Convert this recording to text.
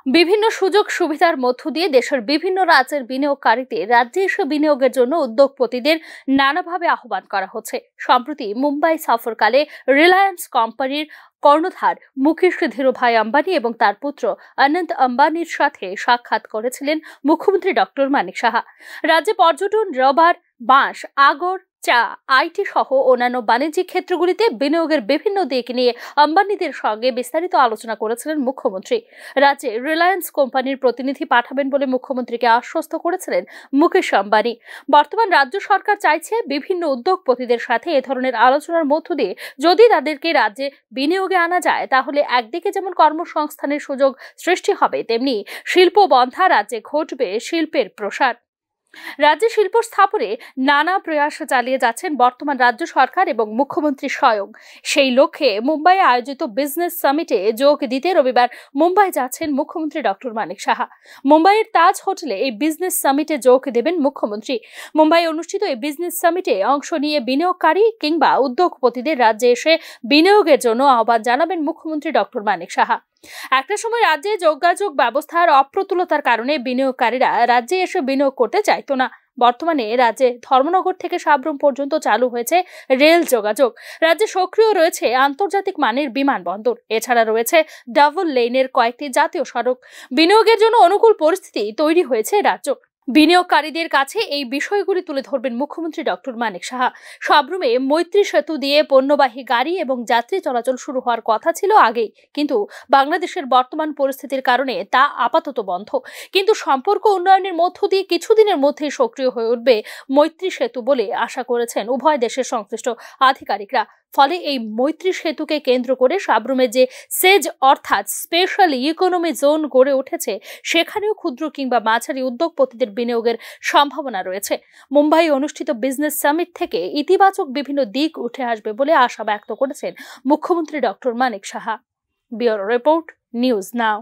বিভিন্ন সুযোগ সুবিধার মধ্য দিয়ে দেশের বিভিন্ন রাজ্যের বিনিয়োগকারীদের রাজ্যে এসে বিনিয়োগের জন্য উদ্যোগপতিদের নানাভাবে আহ্বান করা হচ্ছে। সম্প্রতি মুম্বাই সফরকালে রিলায়েন্স কোম্পানির কর্ণধার মুকেশ ধীরুভাই আম্বানি এবং তার পুত্র অনন্ত আম্বানির সাথে সাক্ষাৎ করেছিলেন মুখ্যমন্ত্রী ডক্টর মানিক সাহা। রাজ্যে পর্যটন, রাবার, বাঁশ, আগর, চা, আইটি সহ অন্যান্য বাণিজ্যিক ক্ষেত্রগুলিতে বিনিয়োগের বিভিন্ন দিক নিয়ে আম্বানিদের সঙ্গে বিস্তারিত আলোচনা করেছিলেন মুখ্যমন্ত্রী। রাজ্যে রিলায়েন্স কোম্পানির প্রতিনিধি পাঠাবেন বলে মুখ্যমন্ত্রীকে আশ্বস্ত করেছিলেন মুকেশ আম্বানি। বর্তমান রাজ্য সরকার চাইছে বিভিন্ন উদ্যোগপতিদের সাথে এ ধরনের আলোচনার মধ্য দিয়ে যদি তাদেরকে রাজ্যে বিনিয়োগে আনা যায়, তাহলে একদিকে যেমন কর্মসংস্থানের সুযোগ সৃষ্টি হবে, তেমনি শিল্প বন্ধা রাজ্যে ঘটবে শিল্পের প্রসার। রাজ্যে শিল্প স্থাপনে নানা প্রয়াস চালিয়ে যাচ্ছেন বর্তমান রাজ্য সরকার এবং মুখ্যমন্ত্রী স্বয়ং। সেই লক্ষ্যে মুম্বাইয়ে আয়োজিত বিজনেস সামিটে যোগ দিতে রবিবার মুম্বাই যাচ্ছেন মুখ্যমন্ত্রী ডক্টর মানিক সাহা। মুম্বাইয়ের তাজ হোটেলে এই বিজনেস সামিটে যোগ দেবেন মুখ্যমন্ত্রী। মুম্বাই অনুষ্ঠিত এই বিজনেস সামিটে অংশ নিয়ে বিনিয়োগকারী কিংবা উদ্যোগপতিদের রাজ্যে এসে বিনিয়োগের জন্য আহ্বান জানাবেন মুখ্যমন্ত্রী ডক্টর মানিক সাহা। একটা সময় রাজ্যে যোগাযোগ ব্যবস্থার অপ্রতুলতার কারণে বিনিয়োগকারীরা রাজ্যে এসে বিনিয়োগ করতে চাইতো না। বর্তমানে রাজ্যে ধর্মনগর থেকে সাব্রুম পর্যন্ত চালু হয়েছে রেল যোগাযোগ। রাজ্যে সক্রিয় রয়েছে আন্তর্জাতিক মানের বিমানবন্দর। এছাড়া রয়েছে ডাবল লেনের কয়েকটি জাতীয় সড়ক। বিনিয়োগের জন্য অনুকূল পরিস্থিতি তৈরি হয়েছে রাজ্য। বিনিয়োগকারীদের কাছে এই বিষয়গুলি তুলে ধরবেন মুখ্যমন্ত্রী ডক্টর মানিক সাহা। সাব্রুমে মৈত্রী সেতু দিয়ে পণ্যবাহী গাড়ি এবং যাত্রী চলাচল শুরু হওয়ার কথা ছিল আগেই, কিন্তু বাংলাদেশের বর্তমান পরিস্থিতির কারণে তা আপাতত বন্ধ। কিন্তু সম্পর্ক উন্নয়নের মধ্য দিয়ে কিছুদিনের মধ্যেই সক্রিয় হয়ে উঠবে মৈত্রী সেতু বলে আশা করেছেন উভয় দেশের সংশ্লিষ্ট আধিকারিকরা। ফলে এই মৈত্রী সেতুকে কেন্দ্র করে সাব্রুমে যে সেজ অর্থাৎ স্পেশাল ইকোনমি জোন গড়ে উঠেছে, সেখানেও ক্ষুদ্র কিংবা মাঝারি উদ্যোগপতিদের বিনিয়োগের সম্ভাবনা রয়েছে। মুম্বাই অনুষ্ঠিত বিজনেস সামিট থেকে ইতিবাচক বিভিন্ন দিক উঠে আসবে বলে আশা ব্যক্ত করেছেন মুখ্যমন্ত্রী doctor Manik Saha. Bureau report, news নাও।